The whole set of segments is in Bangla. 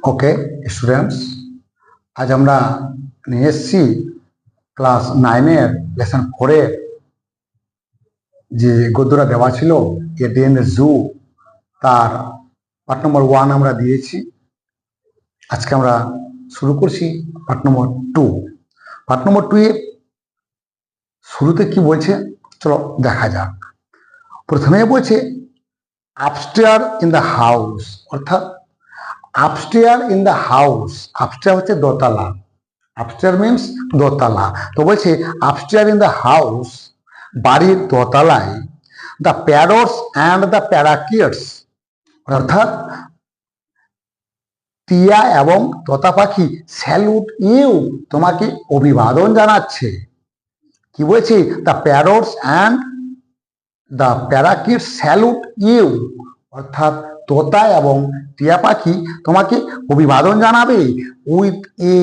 ওকে স্টুডেন্টস, আজ আমরা নিয়ে এসছি ক্লাস 9-এর লেসন 4-এর যে গদ্যটা দেওয়া ছিল a day in the zoo, তার পার্ট নম্বর 1 আমরা দিয়েছি। আজকে আমরা শুরু করছি পার্ট নম্বর 2। পার্ট নম্বর 2 এ শুরুতে কি বলছে চলো দেখা যাক। প্রথমে বলছে আপস্টেয়ার ইন দ্য হাউস, অর্থাৎ upstair in the house. Upstair হচ্ছে দোতলা, আপস্টেয়ার মিনস দোতলা। তো বলছে আপস্টেয়ার ইন দ্য হাউস, বাড়ির দোতলায়, the parrots and the parakeets, অর্থাৎ টিয়া এবং তোতা পাখি স্যালুট ইউ, তোমাকে অভিবাদন জানাচ্ছে। কি বলছে? The parrots and the parakeets salute you, অর্থাৎ তোতা এবং টিয়া পাখি তোমাকে অভিবাদন জানাবে with a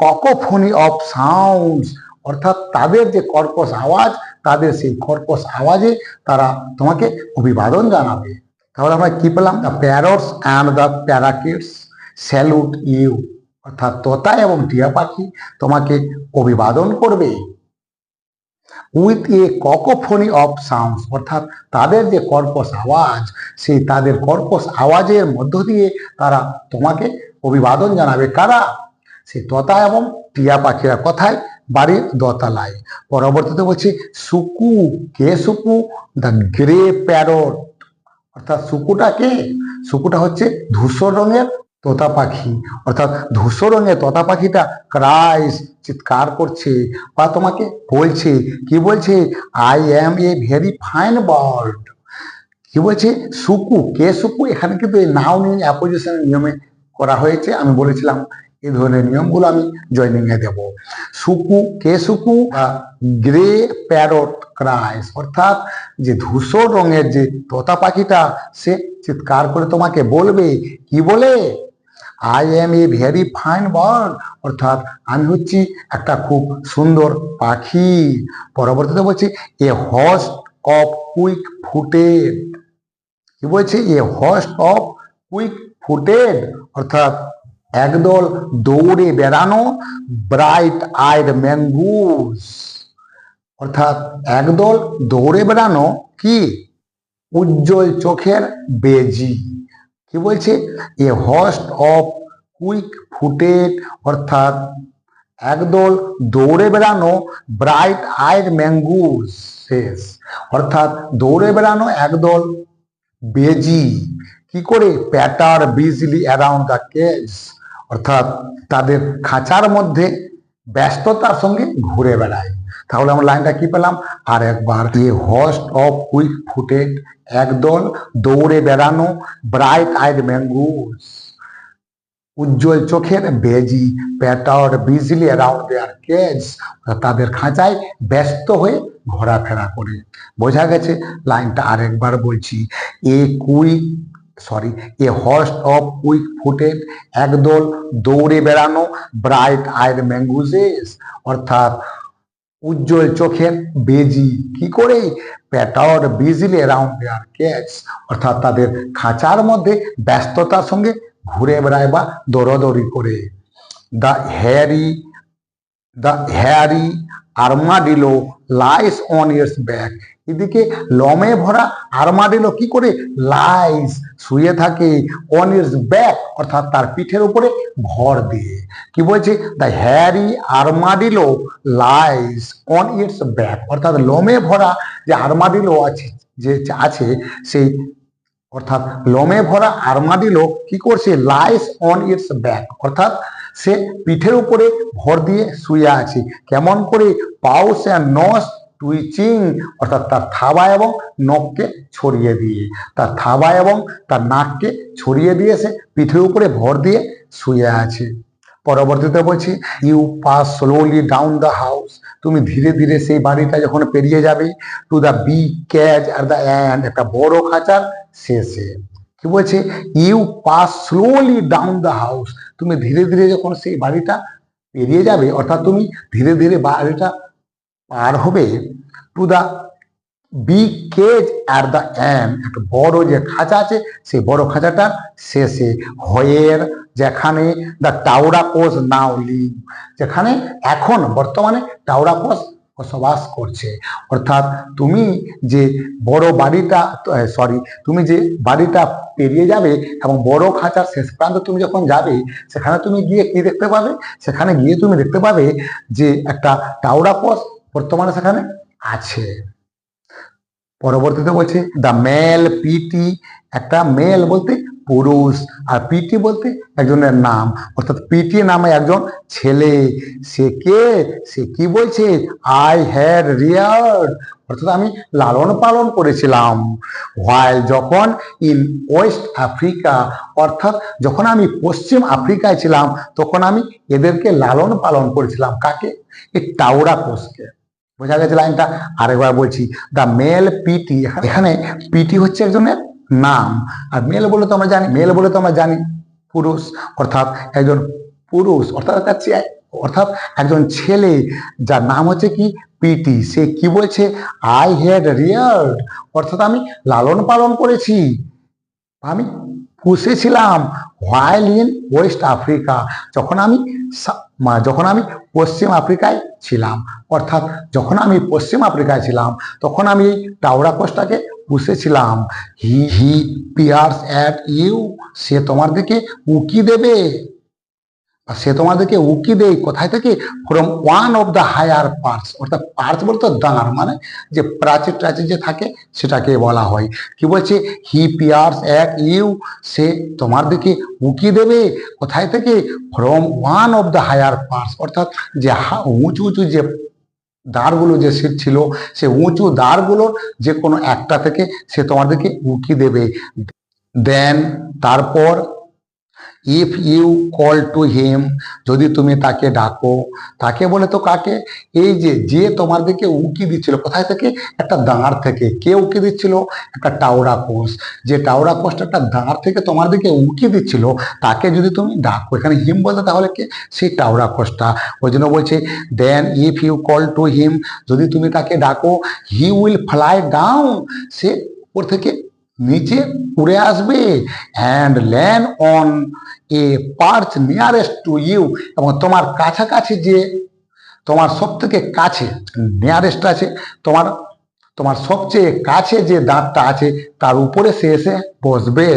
cacophony of sounds, অর্থাৎ তাদের যে কর্কশ আওয়াজ, তাদের সেই কর্কশ আওয়াজে তারা তোমাকে অভিবাদন জানাবে। তাহলে আমরা কি পেলাম? The parrots and the parakeets salute you, অর্থাৎ তোতা এবং টিয়া পাখি তোমাকে অভিবাদন করবে with a cacophony of sounds, অর্থাৎ তাদের যে কর্কশ আওয়াজ, সেই তাদের কর্কশ আওয়াজের মধ্য দিয়ে তারা তোমাকে অভিবাদন জানাবে। কারা? সেই তোতা এবং টিয়া পাখিরা। কোথায়? বাড়ির দোতলায়। পরবর্তীতে বলছি সুকু। কে সুকু? দ্য গ্রে প্যারট, অর্থাৎ সুকুটা কে? সুকুটা হচ্ছে ধূসর রঙের তোতা পাখি, অর্থাৎ ধূসর রঙের তোতা পাখিটা ক্রাইস, চিৎকার করছে বা তোমাকে বলছে। কি বলছে? I am a very fine bird. কি বলছে? সুকু। কে সুকু? এখানে কিন্তু এই নাউন ইন অ্যাপোজিশনের নিয়মে করা হয়েছে। আমি বলেছিলাম এই ধরনের নিয়মগুলো আমি জয়নিং এ দেব। সুকু। কে সুকু? গ্রে প্যারট ক্রাইস, অর্থাৎ যে ধূসর রঙের যে তোতা পাখিটা, সে চিৎকার করে তোমাকে বলবে। কি বলে? I M a very fine bird, অর্থাৎ আমি হচ্ছি একটা খুব সুন্দর পাখি। পরবর্তীতে বলছি এ হোস্ট অফ কুইক ফুটেড। কি বলছে? এ হোস্ট অফ কুইক ফুটেড, অর্থাৎ একদল দৌড়ে বেড়ানো ব্রাইট আইড ম্যাঙ্গুস, অর্থাৎ একদল দৌড়ে বেড়ানো কি? উজ্জ্বল চোখের বেজি। কি বলছে? এ হোস্ট অফ কুইক ফুটেড, অর্থাৎ একদল দৌড়ে বেড়ানো ব্রাইট আইড ম্যাঙ্গুস, অর্থাৎ দৌড়ে বেড়ানো একদল বেজি কি করে? প্যাটার বিজলি অ্যারাউন্ড দ্য কেজ, অর্থাৎ তাদের খাঁচার মধ্যে ব্যস্ততার সঙ্গে ঘুরে বেড়ায়। তাহলে আমরা লাইনটা কি পেলাম? আর একবার, এ হোস্ট অফ কুইক ফুটেড, একদল দৌড়ে বেড়ানো ব্রাইট আইড ম্যাঙ্গুস, উজ্জ্বল চোখের বেজি, প্যাটার্ড বিজলি অ্যারাউন্ড দেয়ার কেজ, তাদের খাঁচায় ব্যস্ত হয়ে ঘোরাফেরা করে। বোঝা গেছে? লাইনটা আরেকবার বলছি। এ হোস্ট অফ কুইক ফুটেড, একদল দৌড়ে বেড়ানো ব্রাইট আইড ম্যাঙ্গুজেস, অর্থাৎ উজ্জ্বল চোখের বেজি কি করে? প্যাটার্ড বিজলি অ্যারাউন্ড দেয়ার কেজ, অর্থাৎ তাদের খাঁচার মধ্যে ব্যস্ততার সঙ্গে ঘুরে বেড়ায় বা দৌড়াদৌড়ি করে। The hairy armadillo lies on its back, এদিকে লমে ভরা আর্মাডিলো কি করে? লাইস, শুয়ে থাকে, অন ইটস ব্যাক, অর্থাৎ তার পিঠের উপরে ভর দিয়ে। কি বলছে? The hairy armadillo lies on its back, অর্থাৎ লোমে ভরা যে আর্মাডিলো আছে সেই, অর্থাৎ লোমে ভরা আর্মাডিলো কি করছে? লাইস অন ইটস ব্যাক, অর্থাৎ সে পিঠের উপরে ভর দিয়ে শুয়ে আছে। কেমন করে? পাউস অ্যান্ড নস টুইচিং, অর্থাৎ তার থাবা এবং নখকে ছড়িয়ে দিয়ে, তার থাবা এবং তার নাককে ছড়িয়ে দিয়ে সে পিঠের উপরে ভর দিয়ে শুয়ে আছে। পরবর্তীতে বলছি you pass slowly down the house, তুমি ধীরে ধীরে সেই বাড়িটা যখন পেরিয়ে যাবে, to the big cage at the end, একটা বড় খাঁচার শেষে। কি বলছে? You pass slowly down the house, তুমি ধীরে ধীরে যখন সেই বাড়িটা পেরিয়ে যাবে, অর্থাৎ তুমি ধীরে ধীরে বাড়িটা পার হবে, two the big cage at the end, একটা বড় যে খাঁচা আছে সেই বড় খাঁচাটার শেষে, হোয়ের যেখানে দ্য টাউরাকোস নাও লিভ, যেখানে এখন বর্তমানে টাউরাকোস বসবাস করছে। অর্থাৎ তুমি যে বড় বাড়িটা, সরি, তুমি যে বাড়িটা পেরিয়ে যাবে এবং বড় খাঁচার শেষ প্রান্তে তুমি যখন যাবে, সেখানে তুমি গিয়ে কি দেখতে পাবে? সেখানে গিয়ে তুমি দেখতে পাবে যে একটা টাউরাকোস বর্তমানে সেখানে আছে। পরবর্তীতে বলছে দ্য মেল পিটি, একটা মেল বলতে পুরুষ আর পিটি বলতে একজনের নাম, অর্থাৎ পিটি নামে একজন ছেলে। সে কে? সে কি বলছে? আই হ্যাড রিয়ার্ড, অর্থাৎ আমি লালন পালন করেছিলাম। হোয়াইল, যখন ইন ওয়েস্ট আফ্রিকা, অর্থাৎ যখন আমি পশ্চিম আফ্রিকায় ছিলাম তখন আমি এদেরকে লালন পালন করেছিলাম। কাকে? এই টাউরাকোসকে। বোঝা গেছে লাইনটা? আরেকবার বলছি, দ্য মেল পিটি, এখানে পিটি হচ্ছে একজনের নাম, আর মেল বলে তো আমরা জানি, মেল বলে তো আমরা জানি পুরুষ, অর্থাৎ একজন পুরুষ, অর্থাৎ একজন ছেলে যার নাম হচ্ছে কি? পিটি। সে কি বলছে? আই হ্যাড রিয়ার্ড, অর্থাৎ আমি লালন পালন করেছি, আমি পুষেছিলাম। হোয়াইল ইন ওয়েস্ট আফ্রিকা, যখন আমি পশ্চিম আফ্রিকায় ছিলাম, অর্থাৎ যখন আমি পশ্চিম আফ্রিকায় ছিলাম তখন আমি এই টাউরাকোসটাকে পুষেছিলাম। হি পিয়ার্স অ্যাট ইউ, সে তোমার দিকে উকি দেবে, সে তোমাদেরকে উকি দেয় কোথায় থেকে? From one of the higher parts, অর্থাৎ পার্টস বলতে দাঁড়, মানে যে প্রাচীর টাচীর যে থাকে সেটাকে বলা হয়। কি বলছে? হি পিয়ার্স অ্যাট ইউ, সে তোমার দিকে উকি দেবে কোথায় থেকে? From one of the higher parts, অর্থাৎ যে উঁচু উঁচু যে দাঁড়গুলো যে সিট ছিল, সে উঁচু দাঁড়গুলোর যে কোনো একটা থেকে সে তোমার দিকে উকি দেবে। দেন, তারপর, if you call to him, যদি তুমি তাকে ডাকো, তাকে বলে তো কাকে? এই যে তোমার দিকে উকি দিচ্ছিল কোথায় থেকে? একটা দাঁড় থেকে। কে উকি দিচ্ছিল? একটা টাউরাকোস। যে টাউরাকোসটা একটা দাঁড় থেকে তোমার দিকে উকি দিচ্ছিল, তাকে যদি তুমি ডাকো, এখানে হিম বলতে তাহলে কে? সেই টাউরাকোসটা। ওই জন্য বলছে then if you call to him, যদি তুমি তাকে ডাকো, হি উইল ফ্লাই ডাউন, সে ওর থেকে নিচে উড়ে আসবে, and land on a perch nearest to you, এবং তোমার কাছাকাছি যে, তোমার সব থেকে কাছে, নিয়ারেস্ট আছে তোমার, তোমার সবচেয়ে কাছে যে দাঁতটা আছে তার উপরে সে এসে বসবে।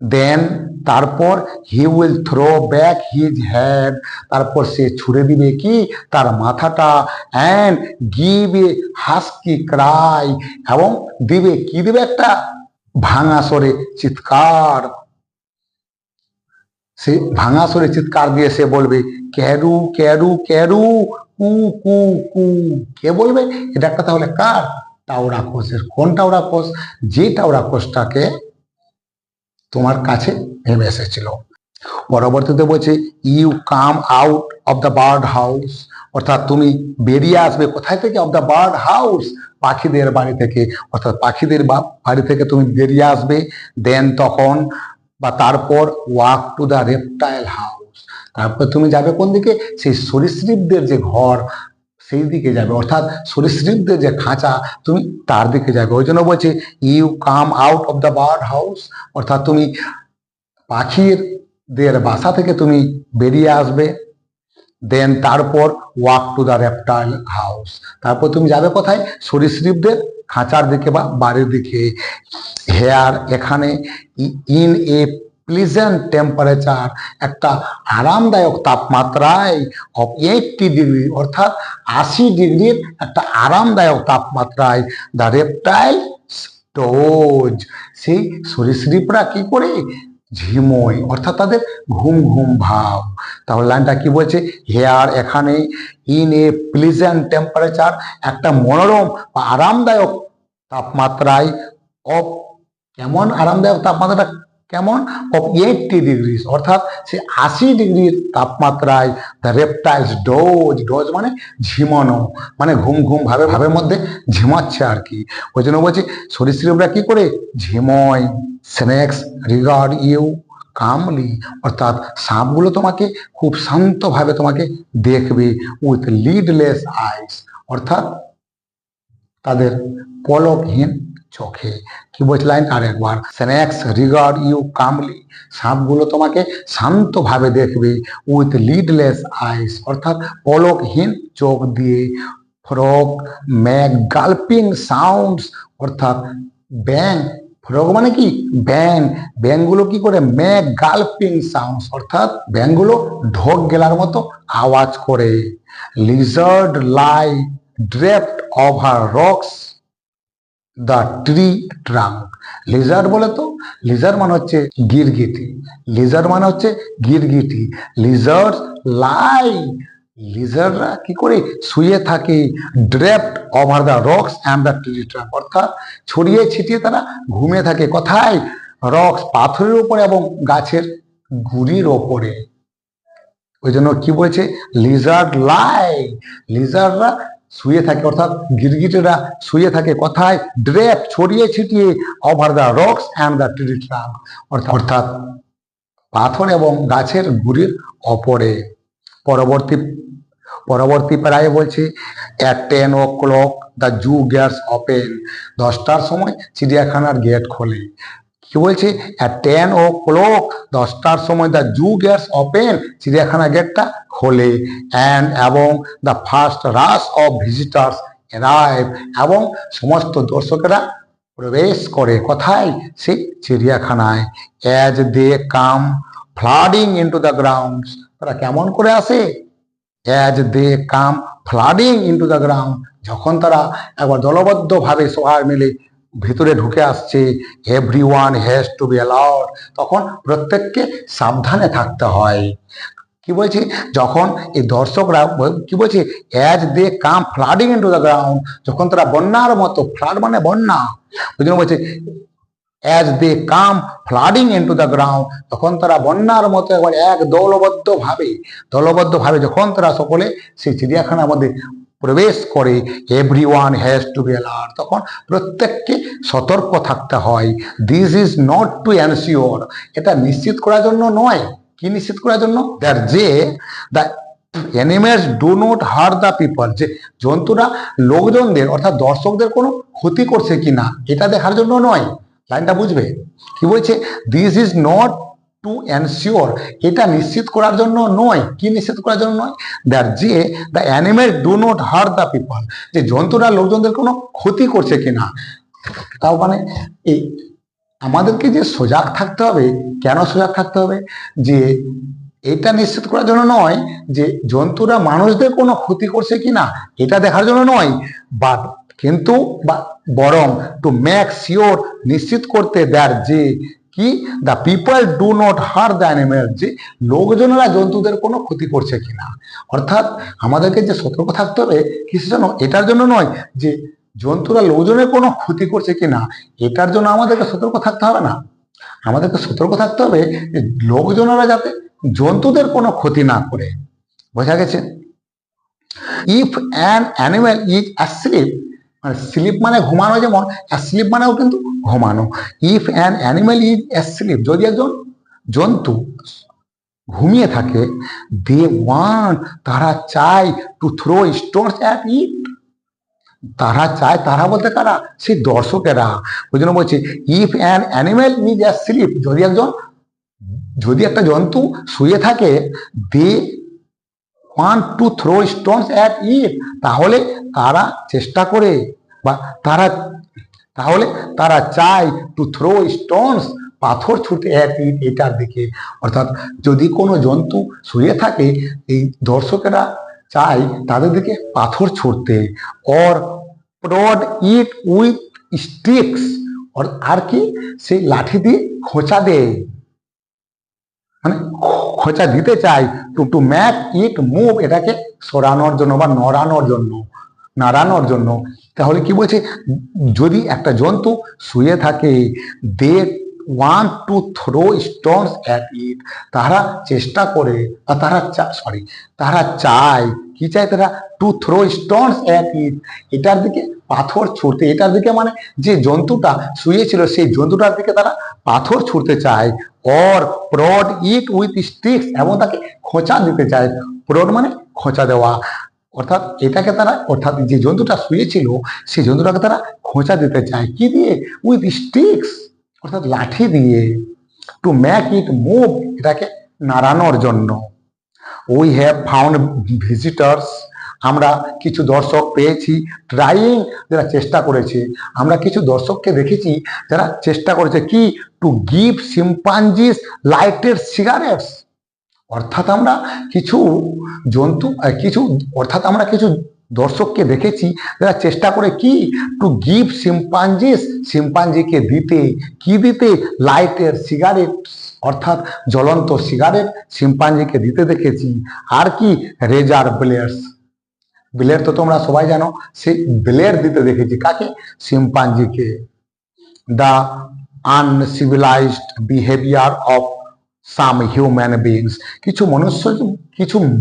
দেন, তারপর, he will throw back his head, তারপর সে ছুড়ে দিবে কি? তার মাথাটা। And give a husky cry, এবং দিবে কি? দিবে একটা ভাঙা স্বরে চিৎকার। সে ভাঙা স্বরে চিৎকার দিয়ে সে বলবে ক্যারু ক্যারু ক্যারু, কু কু কু। কে বলবে? এটা একটা তাহলে কার? টাউরাকোসের। কোন টাউরাকোস? যে টাউরাকোসটাকে তোমার কাছে নেমে এসেছিল। পরবর্তীতে বলছে you come out of the bird house, অর্থাৎ তুমি বেরিয়ে আসবে কোথায় থেকে? অফ দ্য বার্ড হাউস, পাখিদের বাড়ি থেকে, অর্থাৎ পাখিদের বাড়ি থেকে তুমি বেরিয়ে আসবে। দেন, তখন বা তারপর, walk to the reptile house, তারপর তুমি যাবে কোন দিকে? সেই সরীসৃপদের যে ঘর সেই দিকে যাবে, অর্থাৎ সরীসৃপদের যে খাঁচা তুমি তার দিকে যাবে। ওই জন্য বলছে you come out of the bird house, অর্থাৎ তুমি পাখিদের বাসা থেকে তুমি বেরিয়ে আসবে। দেন, তারপর walk to the reptile house, তারপর তুমি যাবে কোথায়? সরীসৃপদের খাঁচার দিকে বা বাড়ির দিকে। হেয়ার, এখানে, ইন এ প্লিজেন্ট টেম্পারেচার, একটা আরামদায়ক তাপমাত্রায়, অফ 80 ডিগ্রি, অর্থাৎ 80 ডিগ্রির একটা আরামদায়ক তাপমাত্রায়, দ্য রেপটাইল ডোজ, সেই সরীসৃপরা কি করে? ঝিমোয়, অর্থাৎ তাদের ঘুম ঘুম ভাব। তাহলে লাইনটা কি বলছে? হেয়ার, এখানে, ইন এ প্লিজেন্ট টেম্পারেচার, একটা মনোরম বা আরামদায়ক তাপমাত্রায়, অফ, কেমন আরামদায়ক তাপমাত্রাটা? কেমন? অফ 80 ডিগ্রি, অর্থাৎ সে 80 ডিগ্রির তাপমাত্রায়, দ্য রেপটাইলস ডোজ, ডোজ মানে ঝিমানো, মানে ঘুম ঘুম ভাবের মধ্যে ঝিমাচ্ছে আর কি। ওই জন্য বলছি সরীসৃপরা কি করে? ঝিময়। স্নেকস রিগার্ড ইউ কামলি, অর্থাৎ সাপগুলো তোমাকে খুব শান্তভাবে তোমাকে দেখবে, উইথ লিডলেস আইস, অর্থাৎ তাদের পলকহীন চোখে। কি বলছে লাইন আরেকবার, স্নেক্স রিগার্ড ইউ কামলি, সাপগুলো তোমাকে শান্তভাবে দেখবে, উইথ লিডলেস আইস অর্থাৎ পলকহীন চোখ দিয়ে। ফ্রগ ম্যাক গালপিং সাউন্ডস অর্থাৎ ব্যাং, ফ্রগ মানে কি ব্যাং, ব্যাংগুলো কি করে ম্যাক গালপিং সাউন্ডস অর্থাৎ ব্যাংগুলো ঢোক গেলার মতো আওয়াজ করে। Lizaad lie ড্রেপড over rocks the tree trunk, Lizaad বলে তো, লিজার্ড মানে হচ্ছে গিরগিটি, লিজার্ড মানে হচ্ছে গিরগিটি। লিজার্ড লাই, লিজার্ডরা কি করে শুয়ে থাকে, ড্রেপড over the rocks and the tree trunk অর্থাৎ ছড়িয়ে ছিটিয়ে তারা ঘুমিয়ে থাকে। কোথায়? রক্স পাথরের উপরে এবং গাছের গুড়ির ওপরে। ওই জন্য কি বলছে লিজার্ড লাই, লিজার্ডরা শুয়ে থাকে অর্থাৎ গিরগিটিরা শুয়ে থাকে কোথায়? ড্রেপ ছড়িয়ে ছিটিয়ে, over the rocks and the tree trunk অর্থাৎ পাথর এবং গাছের গুড়ির ওপরে। পরবর্তী প্রায় বলছে at 10 o'clock the zoo gates open, 10টার সময় চিড়িয়াখানার গেট খোলে। কি বলছে? অ্যাট 10 o'clock 10টার সময় দ্য জু গেটস ওপেন, চিড়িয়াখানা গেটটা খোলে। অ্যান্ড এবং the first rush of visitors arrive, এবং সমস্ত দর্শকেরা প্রবেশ করে কোথায়? সেই চিড়িয়াখানায়। As they come flooding into the grounds, তারা কেমন করে আসে? As they come flooding into the ground, যখন তারা একবার দলবদ্ধভাবে সবাই মিলে ভিতরে ঢুকে আসছে। Everyone has to be alert, তখন প্রত্যেককে সাবধানে থাকতে হয়। কি বলছি? যখন এই দর্শকরা কি বলছে? As they come flooding into the ground, যখন তারা বন্যার মতো, ফ্লাড মানে বন্যা, ওই জন্য বলছে as they come flooding into the ground, তখন তারা বন্যার মতো একবার এক দলবদ্ধভাবে যখন তারা সকলে সেই চিড়িয়াখানার মধ্যে প্রবেশ করে। Everyone has to be alert, তখন প্রত্যেককে সতর্ক থাকতে হয়। This is not to ensure, এটা নিশ্চিত করার জন্য নয়। কি নিশ্চিত করার জন্য? দ্যাট যে the animals do not heart the people, যে জন্তুরা লোকজনদের অর্থাৎ দর্শকদের কোনো ক্ষতি করছে কিনা এটা দেখার জন্য নয়। লাইনটা বুঝবে? কি বলছে? This is not to ensure, এটা নিশ্চিত করার জন্য নয়। কি নিশ্চিত করার জন্য নয়? দ্যাট যে the animal do not heart the people, যে জন্তুরা লোকজনদের কোনো ক্ষতি করছে কিনা। তাও মানে এই আমাদেরকে যে সজাগ থাকতে হবে। কেন সজাগ থাকতে হবে? যে এটা নিশ্চিত করার জন্য নয় যে জন্তুরা মানুষদের কোনো ক্ষতি করছে কিনা এটা দেখার জন্য নয়, বাট কিন্তু বরং টু মেক শিওর, নিশ্চিত করতে, দ্যাট যে কি the people do not heart the animal, যে লোকজনেরা জন্তুদের কোনো ক্ষতি করছে কিনা। অর্থাৎ আমাদেরকে যে সতর্ক থাকতে হবে কিসের জন্য? এটার জন্য নয় যে জন্তুরা লোকজনের কোনো ক্ষতি করছে কিনা, এটার জন্য আমাদেরকে সতর্ক থাকতে হবে না। আমাদেরকে সতর্ক থাকতে হবে যে লোকজনেরা যাতে জন্তুদের কোনো ক্ষতি না করে। বোঝা গেছে? If an animal is asleep, মানে স্লিপ মানে ঘুমানো, যেমন অ্যাসলিপ মানেও কিন্তু ঘুমানো। If an animal is asleep, যদি একজন জন্তু ঘুমিয়ে থাকে, দে ওয়ান্ট, তারা চায়, to throw stones at it, তারা চায়, তারা বলতে কারা? সেই দর্শকেরা। ওই জন্য বলছে if an animal is asleep, যদি একটা জন্তু শুয়ে থাকে, they want to throw stones at it, তাহলে তারা চেষ্টা করে বা তারা চায় টু থ্রো স্টোনস, পাথর ছুটে অ্যাট ইট, এটার দিকে। অর্থাৎ যদি কোনো জন্তু শুয়ে থাকে, এই দর্শকেরা চায় তাদের দিকে পাথর ছুটতে। Or prod it with sticks, আর কি সেই লাঠি দিয়ে খোঁচা দেয়, মানে খোঁচা দিতে চাই। টু ম্যাক ইট মুভ, এটাকে সরানোর জন্য বা নাড়ানোর জন্য। তাহলে কি বলছে? যদি একটা জন্তু শুয়ে থাকে, they want to throw stones at it, তারা চেষ্টা করে বা তারা চায়, কি চায় তারা? To throw stones at it, এটার দিকে পাথর ছুঁড়তে। এটার দিকে মানে যে জন্তুটা শুয়েছিল সেই জন্তুটার দিকে তারা পাথর ছুঁড়তে চায়। Or prod it with sticks, এবং তাকে খোঁচা দিতে চায়। প্রড মানে খোঁচা দেওয়া। অর্থাৎ এটাকে তারা, অর্থাৎ যে জন্তুটা শুয়েছিল সেই জন্তুটাকে তারা খোঁচা দিতে চায়, কি দিয়ে? উইথ স্টিক্স, অর্থাৎ লাঠি দিয়ে। টু মেক ইট মুভ, এটাকে নাড়ানোর জন্য। উই হ্যাভ ফাউন্ড ভিজিটার্স, আমরা কিছু দর্শক পেয়েছি। ট্রাইং, যারা চেষ্টা করেছে। আমরা কিছু দর্শককে দেখেছি যারা চেষ্টা করেছে কি? টু গিভ শিম্পাঞ্জিস লাইটেড সিগারেটস, অর্থাৎ আমরা কিছু আমরা কিছু দর্শককে দেখেছি যারা চেষ্টা করে কি? টু গিভ শিম্পাঞ্জিস, শিম্পাঞ্জিকে দিতে, কি দিতে? লাইটের সিগারেট, অর্থাৎ জ্বলন্ত সিগারেট শিম্পাঞ্জিকে দিতে দেখেছি। আর কি? রেজার ব্লেডস, ব্লেড তো তোমরা সবাই জানো, সেই ব্লেড দিতে দেখেছি কাকে? শিম্পাঞ্জিকে। The uncivilised behaviour of some human beings, কিছু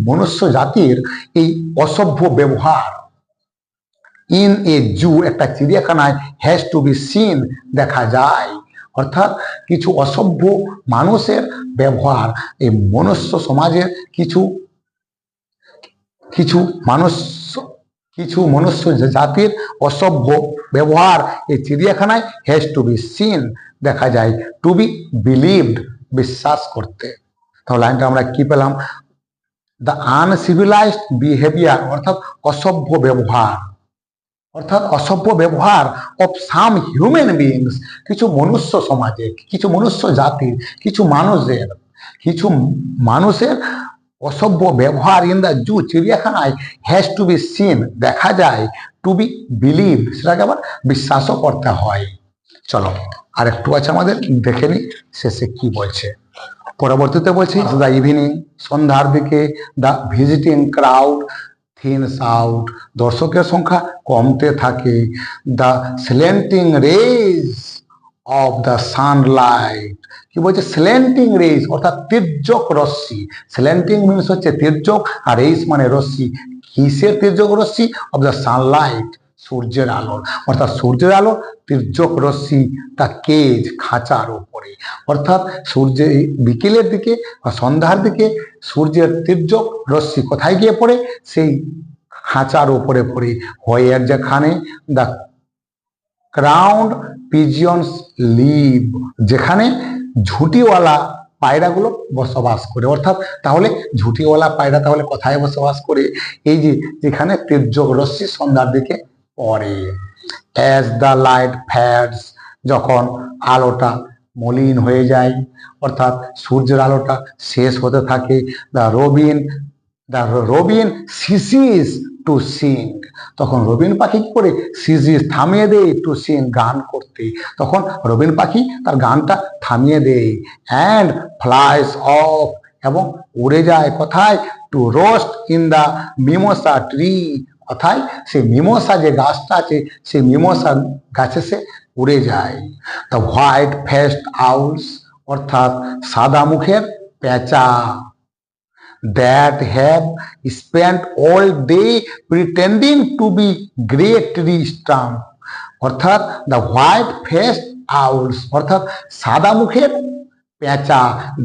মনুষ্য জাতির এই অসভ্য ব্যবহার ইন এ জু, একটা চিড়িয়াখানায়, হ্যাজ টু বি সিন, দেখা যায়। অর্থাৎ কিছু অসভ্য মানুষের ব্যবহার, এই মনুষ্য সমাজের কিছু মনুষ্য জাতির অসভ্য ব্যবহার এই চিড়িয়াখানায় হ্যাজ টু বি সিন, দেখা যায়। টু বি বিলিভড, বিশ্বাস করতে। তাহলে লাইনটা আমরা কি পেলাম? দ্য আনসিভিলাইজড বিহেভিয়ার, অর্থাৎ অসভ্য ব্যবহার, অফ সাম হিউম্যান বিইংস, কিছু মনুষ্য সমাজে, কিছু মনুষ্য জাতির, কিছু মানুষের অসভ্য ব্যবহার ইন দ্য জু, চিড়িয়াখানায়, হ্যাজ টু বি সিন, দেখা যায়। টু বি বিলিভ, সেটাকে আবার বিশ্বাসও করতে হয়। চলো আর একটু আছে আমাদের, দেখে নি শেষে কি বলছে। পরবর্তীতে বলছি, দ্য ইভিনিং, সন্ধ্যার দিকে, the visiting crowd thins out, দর্শকের সংখ্যা কমতে থাকে। The slanting rays of the sunlight, কি বলছে? স্ল্যান্টিং রেজ, অর্থাৎ তির্যক রশ্মি। স্ল্যান্টিং মিনস হচ্ছে তির্যক, আর রেজ মানে রশ্মি। কিসের তির্যক রশ্মি? অফ দ্য সানলাইট, সূর্যের আলোর। অর্থাৎ সূর্যের আলো তির্যক রশ্মি, তা কেজ, খাঁচার উপরে। অর্থাৎ সূর্যের বিকেলের দিকে বা সন্ধ্যার দিকে সূর্যের তির্যক রশ্মি কোথায় গিয়ে পড়ে? সেই খাঁচার উপরে পড়ে। হোয়ার, যেখানে, দ্য ক্রাউন্ড পিজিয়ন্স লিভ, যেখানে ঝুঁটিওয়ালা পায়রাগুলো বসবাস করে। অর্থাৎ তাহলে ঝুঁটিওয়ালা পায়রা তাহলে কোথায় বসবাস করে? এই যে যেখানে তির্যক রশ্মি সন্ধ্যার দিকে পড়ে। অ্যাজ দ্য লাইট ফ্যাডস, যখন আলোটা মলিন হয়ে যায়, অর্থাৎ সূর্যের আলোটা শেষ হতে থাকে। The robin ceases to sing, তখন রবিন পাখি কি করে? সিসিস, থামিয়ে দেয়, টু সিং, গান করতে। তখন রবিন পাখি তার গানটা থামিয়ে দেয়। অ্যান্ড ফ্লাইস অফ, এবং উড়ে যায় কোথায়? To roast in the mimosa tree, কোথায়? সেই মিমোসা যে গাছটা আছে সেই মিমোসা গাছে সে উড়ে যায়। দ্য হোয়াইট ফেসড আউলস, অর্থাৎ সাদা মুখের পেঁচা। that have spent all day pretending to be great tree stump, অর্থাৎ the white faced owls, অর্থাৎ সাদা মুখের পেঁচা।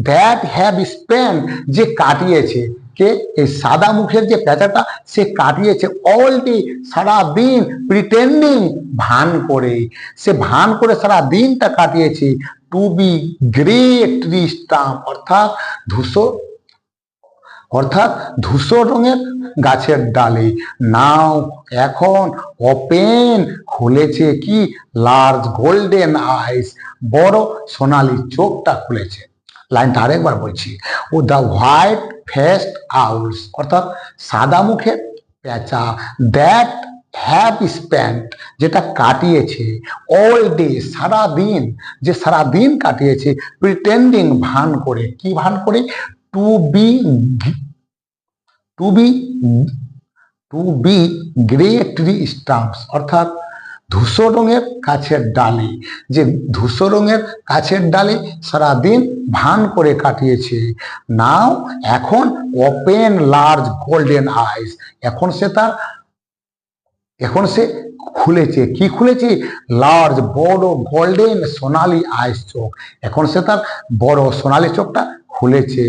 that have spent, যে কাটিয়েছে, কে? এই সাদা মুখের যে পেঁচাটা সে কাটিয়েছে all day, সারা দিন, প্রিটেন্ডিং, ভান করে, সে ভান করে সারা দিনটা কাটিয়েছে। To be great tree stump, অর্থাৎ ধূসর রঙের গাছের ডালে। নাও, এখন, ওপেন, খুলেছে, কি? লার্জ গোল্ডেন আইস, বড় সোনালী চোখটা খুলেছে। লাইনটা আরেকবার বলছি। ও দ্য হোয়াইট ফেসড আউলস, অর্থাৎ সাদা মুখের পেঁচা। দ্যাট হ্যাভ স্পেন্ট, যেটা কাটিয়েছে, অল ডে, সারা দিন, যে সারা দিন কাটিয়েছে, প্রিটেন্ডিং, ভান করে, কি ভান করে? To be grey tree stumps, অর্থাৎ ধূসর রঙের গাছের ডালে, যে ধূসর রঙের গাছের ডালে সারাদিন ভান করে কাটিয়েছে। নাও, এখন, ওপেন লার্জ গোল্ডেন আইস, এখন সে খুলেছে, কি খুলেছে? লার্জ, বড়, গোল্ডেন, সোনালী আইস চোখ, এখন সে তার বড় সোনালী চোখটা খুলেছে।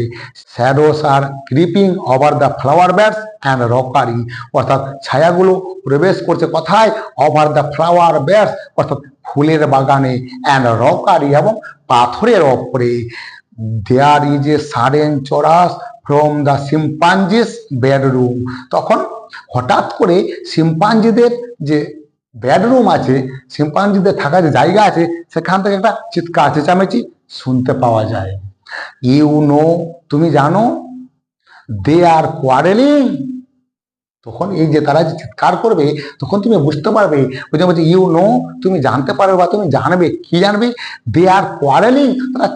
Shadows are creeping over the flower beds and rockery, অর্থাৎ ছায়াগুলো প্রবেশ করছে কোথায়? ওভার দ্য ফ্লাওয়ার ব্যাডস, অর্থাৎ ফুলের বাগানে, অ্যান্ড রকারি, এবং পাথরের ওপরে। There is a sudden chorus from the chimpanzees bedroom, তখন হঠাৎ করে শিম্পাঞ্জিদের যে বেডরুম আছে, শিম্পাঞ্জিদের থাকার যে জায়গা আছে, সেখান থেকে একটা চিৎকার চেঁচামেচি শুনতে পাওয়া যায়। ইউ নো, তুমি জানো, দে আর কোয়ারেলিং, তখন এই যে তারা যে চিৎকার করবে, তখন তুমি বুঝতে পারবে, বলছে ইউ নো, তুমি জানতে পারবে বা তুমি জানবে, কি জানবে? দে আর কোয়ারেলিং, তারা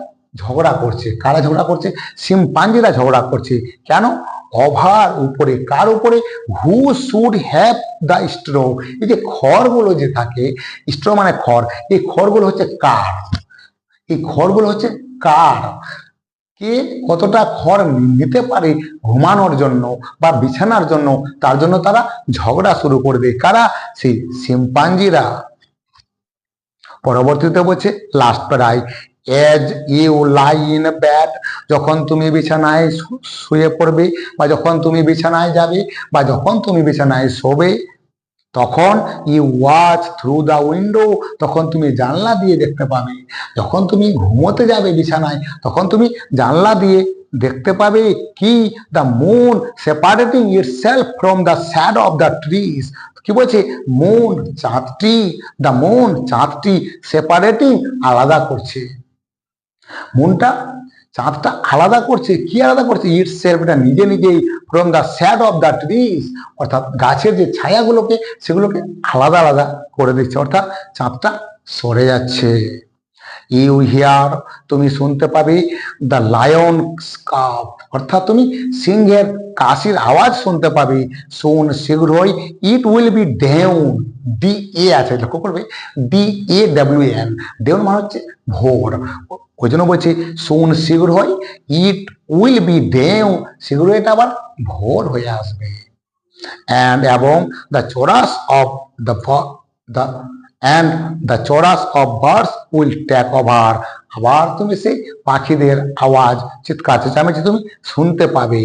ঝগড়া করছে। কারা ঝগড়া করছে? শিম্পাঞ্জিরা ঝগড়া করছে। কেন? ওভার, উপরে। কার উপরে? হু শুড হ্যাভ দ্য স্ট্র, এই যে খড়গুলো যে থাকে, স্ট্র মানে খড়, এই খড়গুলো হচ্ছে কার? এই খড়গুলো হচ্ছে কার? কে কতটা খড় নিতে পারে ঘুমানোর জন্য বা বিছানার জন্য, তার জন্য তারা ঝগড়া শুরু করবে। কারা? সেই শিম্পাঞ্জিরা। পরবর্তীতে বলছে লাস্ট প্যারায়, as you lie in bed, যখন তুমি বিছানায় শুয়ে পড়বে, বা যখন তুমি বিছানায় যাবে, বা যখন তুমি বিছানায় শোবে, তখন you watch through the window, তখন তুমি জানলা দিয়ে দেখতে পাবে। যখন তুমি ঘুমোতে যাবে বিছানায়, তখন তুমি জানলা দিয়ে দেখতে পাবে কি? The moon separating itself from the shadow of the trees, কি বলছে? মুন, চাঁদটি, দ্য মুন, চাঁদটি সেপারেটিং, আলাদা করছে। মুনটা, চাঁদটা আলাদা করছে। কি আলাদা করছে? ইটসেলফ, এটা নিজে নিজেই, from the shadow of the trees, অর্থাৎ গাছের যে ছায়াগুলোকে, সেগুলোকে আলাদা আলাদা করে দিচ্ছে, অর্থাৎ চাঁদটা সরে যাচ্ছে। ইউ হিয়ার, তুমি শুনতে পাবে, দ্য লায়ন স্কাপ, অর্থাৎ তুমি সিংহের কাশির আওয়াজ শুনতে পাবে। শুন, শীঘ্রই, it will be dawn, D A আছে, লক্ষ্য করবে, D A W N, dawn মানে হচ্ছে ভোর। ওই জন্য বলছি শুন শীঘ্রই, ইট উইল বি ডেউন, শীঘ্রই এটা আবার ভোর হয়ে আসবে। অ্যান্ড, এবং the chorus of the and the chorus of birds will take over, আবার তুমি সেই পাখিদের আওয়াজ, চিৎকার চেঁচামেচি তুমি শুনতে পাবে।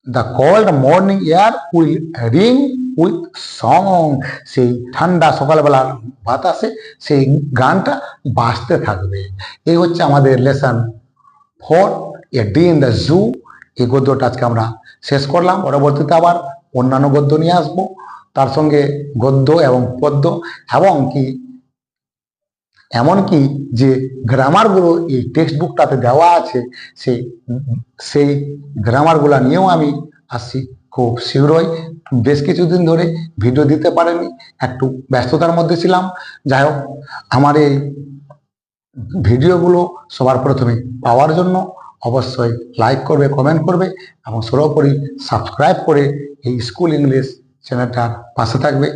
The cold morning air will ring with song, সেই ঠান্ডা সকালবেলার বাতাসে সেই গানটা বাজতে থাকবে। এই হচ্ছে আমাদের lesson 4, a day in the zoo. এই গদ্যটা আজকে আমরা শেষ করলাম। পরবর্তীতে আবার অন্যান্য গদ্য নিয়ে আসবো, তার সঙ্গে গদ্য এবং পদ্য, এবং কি এমনকি যে গ্রামারগুলো এই টেক্সট বুকটাতে দেওয়া আছে, সেই গ্রামারগুলো নিয়েও আমি আসছি খুব শীঘ্রই। বেশ কিছুদিন ধরে ভিডিও দিতে পারিনি, একটু ব্যস্ততার মধ্যে ছিলাম। যাই হোক, আমার এই ভিডিওগুলো সবার প্রথমে পাওয়ার জন্য অবশ্যই লাইক করবে, কমেন্ট করবে, এবং সর্বোপরি সাবস্ক্রাইব করে এই স্কুল ইংলিশ চ্যানেলটার পাশে থাকবে।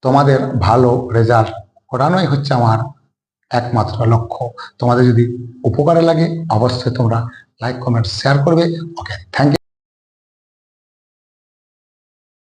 তোমাদের ভালো রেজাল্ট করানোই হচ্ছে আমার একমাত্র লক্ষ্য। তোমাদের যদি উপকারে লাগে, অবশ্যই তোমরা লাইক, কমেন্ট, শেয়ার করবে। ওকে, থ্যাংক ইউ।